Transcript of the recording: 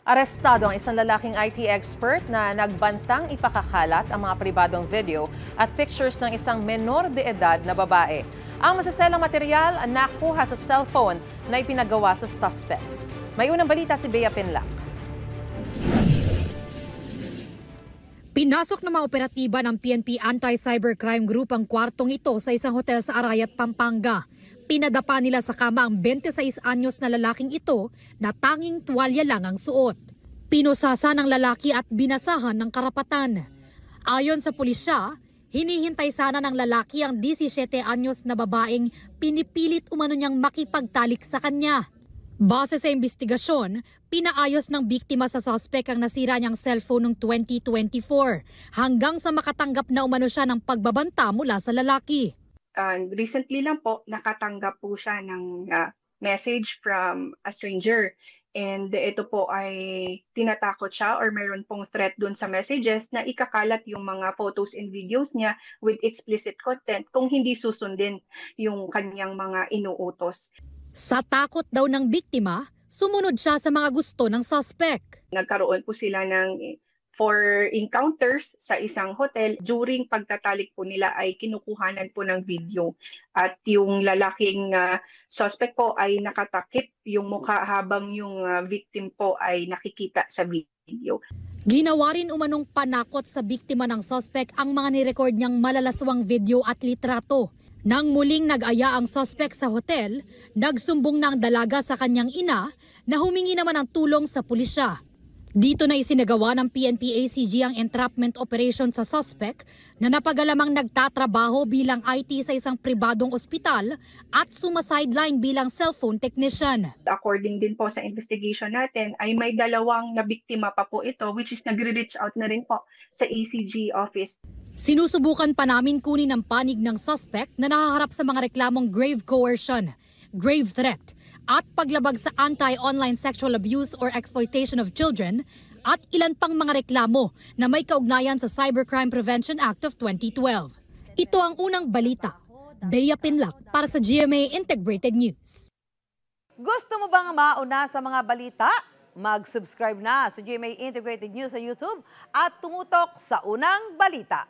Arestado ang isang lalaking IT expert na nagbantang ipakakalat ang mga pribadong video at pictures ng isang menor de edad na babae. Ang masaselang material nakuha sa cellphone na ipinagawa sa suspect. May unang balita si Bea Pinlac. Pinasok ng mga operatiba ng PNP Anti-Cybercrime Group ang kwartong ito sa isang hotel sa Arayat, Pampanga. Pinadapa nila sa kama ang 26 anyos na lalaking ito na tanging tuwalya lang ang suot. Pinusasa ng lalaki at binasahan ng karapatan. Ayon sa pulisya, hinihintay sana ng lalaki ang 17 anyos na babaeng pinipilit umano niyang makipagtalik sa kanya. Base sa investigasyon, pinaayos ng biktima sa suspect ang nasira niyang cellphone noong 2024 hanggang sa makatanggap na umano siya ng pagbabanta mula sa lalaki. Recently lang po, nakatanggap po siya ng message from a stranger. And ito po ay tinatakot siya or mayroon pong threat dun sa messages na ikakalat yung mga photos and videos niya with explicit content kung hindi susundin yung kanyang mga inuutos. Sa takot daw ng biktima, sumunod siya sa mga gusto ng suspect. Nagkaroon po sila ng 4 encounters sa isang hotel. During pagtatalik po nila ay kinukuhanan po ng video. At yung lalaking suspect po ay nakatakip yung mukha habang yung victim po ay nakikita sa video. Ginawa rin umanong panakot sa biktima ng suspect ang mga nirecord niyang malalaswang video at litrato. Nang muling nag-aya ang suspect sa hotel, nagsumbong ng dalaga sa kanyang ina na humingi naman ng tulong sa pulisya. Dito na isinagawa ng PNP ACG ang entrapment operation sa suspect na napagalamang nagtatrabaho bilang IT sa isang pribadong ospital at sumasideline bilang cellphone technician. According din po sa investigation natin ay may dalawang nabiktima pa po ito which is nagre-reach out na rin po sa ACG office. Sinusubukan pa namin kunin ang panig ng suspect na nahaharap sa mga reklamong grave coercion, grave threat, at paglabag sa anti-online sexual abuse or exploitation of children at ilan pang mga reklamo na may kaugnayan sa Cybercrime Prevention Act of 2012. Ito ang unang balita. Bea Pinlac para sa GMA Integrated News. Gusto mo bang mauna sa mga balita? Mag-subscribe na sa GMA Integrated News sa YouTube at tumutok sa unang balita.